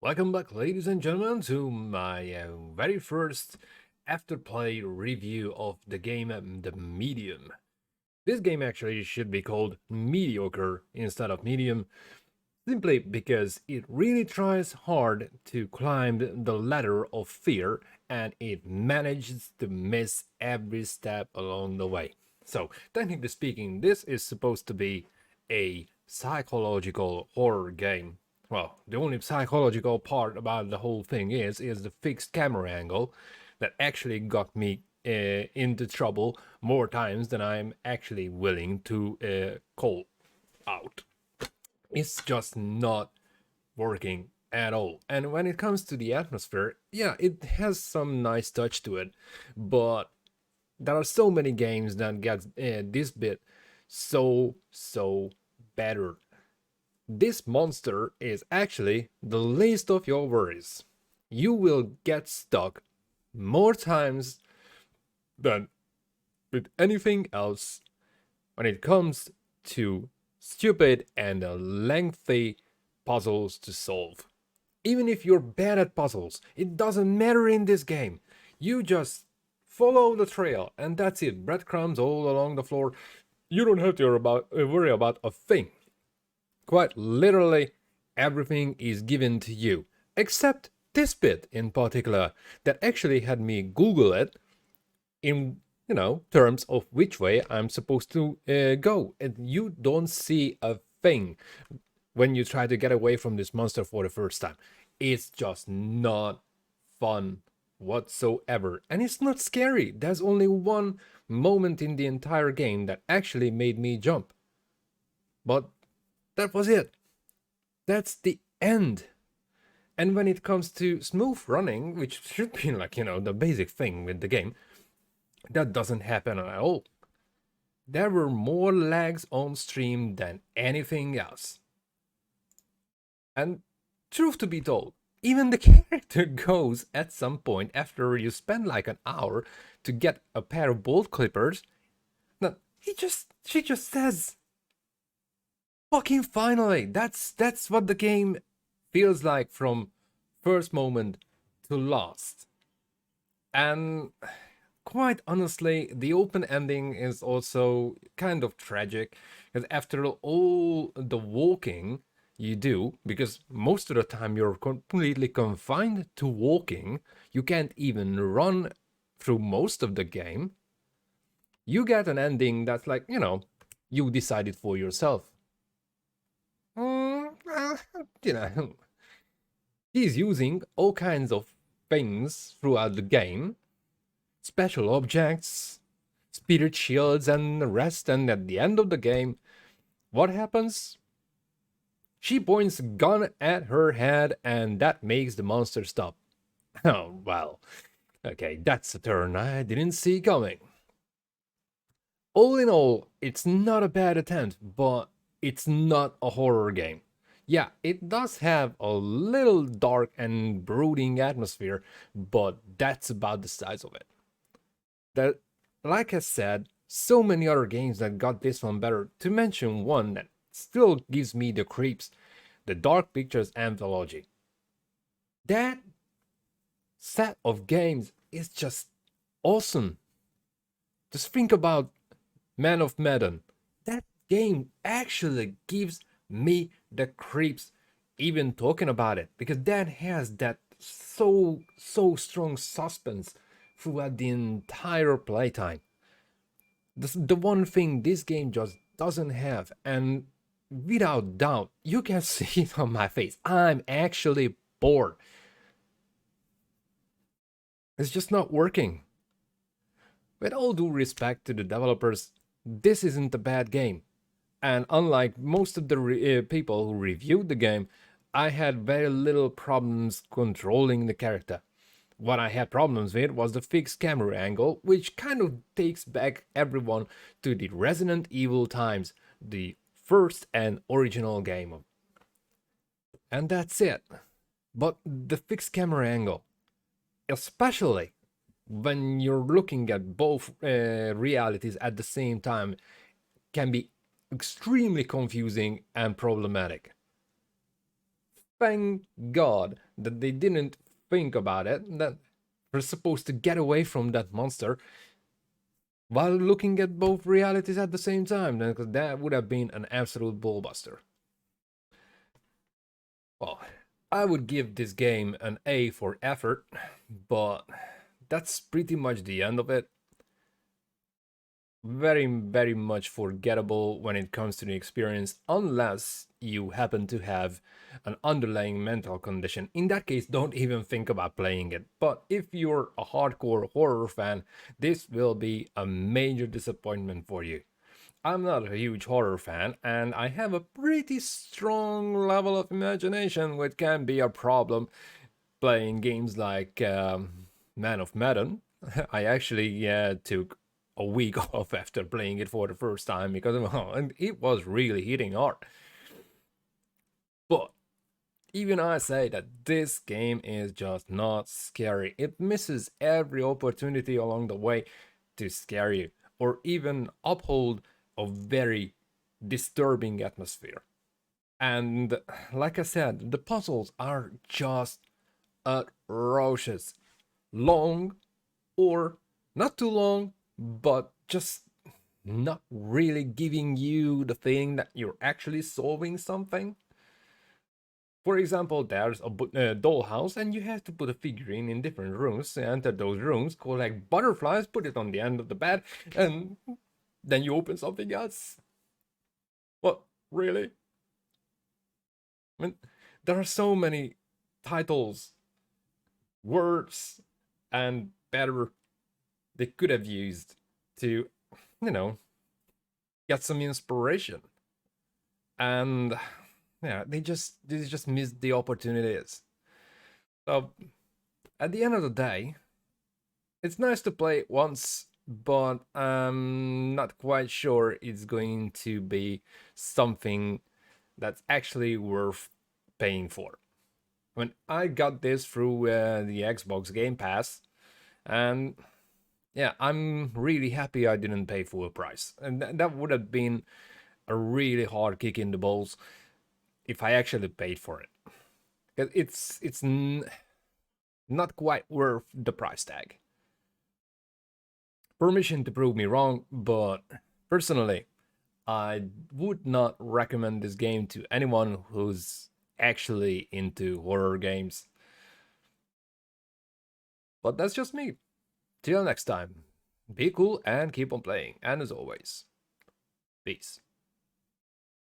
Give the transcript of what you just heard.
Welcome back, ladies and gentlemen, to my very first afterplay review of the game The Medium. This game actually should be called Mediocre instead of Medium, simply because it really tries hard to climb the ladder of fear and it manages to miss every step along the way. So, technically speaking, this is supposed to be a psychological horror game. Well, the only psychological part about the whole thing is the fixed camera angle that actually got me into trouble more times than I'm actually willing to call out. It's just not working at all. And when it comes to the atmosphere, yeah, it has some nice touch to it, but there are so many games that get this bit so better. This monster is actually the least of your worries. You will get stuck more times than with anything else when it comes to stupid and lengthy puzzles to solve. Even if you're bad at puzzles, it doesn't matter in this game. You just follow the trail and that's it. Breadcrumbs all along the floor. You don't have to worry about a thing. Quite literally, everything is given to you, except this bit in particular that actually had me Google it in terms of which way I'm supposed to go, and you don't see a thing when you try to get away from this monster for the first time. It's just not fun whatsoever, and it's not scary. There's only one moment in the entire game that actually made me jump, but that was it. That's the end. And when it comes to smooth running, which should be like, the basic thing with the game, that doesn't happen at all. There were more lags on stream than anything else. And truth to be told, even the character goes at some point after you spend like an hour to get a pair of bolt clippers. No, she just says, "Fucking finally!" That's what the game feels like from first moment to last. And quite honestly, the open ending is also kind of tragic because after all the walking you do, because most of the time you're completely confined to walking, you can't even run through most of the game. You get an ending that's like, you decided for yourself. You know, he's using all kinds of things throughout the game, special objects, spirit shields, and the rest. And at the end of the game, what happens? She points a gun at her head, and that makes the monster stop. Oh, well. Okay, that's a turn I didn't see coming. All in all, it's not a bad attempt, but it's not a horror game. Yeah, it does have a little dark and brooding atmosphere, but that's about the size of it. That, like I said, so many other games that got this one better, to mention one that still gives me the creeps, the Dark Pictures Anthology. That set of games is just awesome. Just think about Man of Medan. That game actually gives me the creeps even talking about it, because that has that so strong suspense throughout the entire playtime. The one thing this game just doesn't have, and without doubt, you can see it on my face. I'm actually bored. It's just not working. With all due respect to the developers, this isn't a bad game. And unlike most of the people who reviewed the game, I had very little problems controlling the character. What I had problems with was the fixed camera angle, which kind of takes back everyone to the Resident Evil times, the first and original game. And that's it. But the fixed camera angle, especially when you're looking at both realities at the same time, can be extremely confusing and problematic. thank God that they didn't think about it, that we're supposed to get away from that monster while looking at both realities at the same time, because that would have been an absolute ballbuster. Well, I would give this game an A for effort, but that's pretty much the end of it. Very, very much forgettable when it comes to the experience, unless you happen to have an underlying mental condition. In that case, don't even think about playing it. But if you're a hardcore horror fan, this will be a major disappointment for you. I'm not a huge horror fan, and I have a pretty strong level of imagination, which can be a problem playing games like Man of Medan. I actually took a week off after playing it for the first time because and it was really hitting hard. But even I say that this game is just not scary. It misses every opportunity along the way to scare you or even uphold a very disturbing atmosphere. And like I said, the puzzles are just atrocious. Long or not too long, but just not really giving you the feeling that you're actually solving something. For example, there's a dollhouse, and you have to put a figurine in different rooms. Enter those rooms, collect butterflies, put it on the end of the bed, and then you open something else. What? Really? I mean, there are so many titles, words, and better they could have used to, you know, get some inspiration. And yeah, they just missed the opportunities. So at the end of the day, it's nice to play it once, but I'm not quite sure it's going to be something that's actually worth paying for. When I got this through the Xbox Game Pass, and yeah, I'm really happy I didn't pay full price, and that would have been a really hard kick in the balls if I actually paid for it. It's not quite worth the price tag. Permission to prove me wrong, but personally, I would not recommend this game to anyone who's actually into horror games. But that's just me. Till next time, be cool and keep on playing. And as always, peace.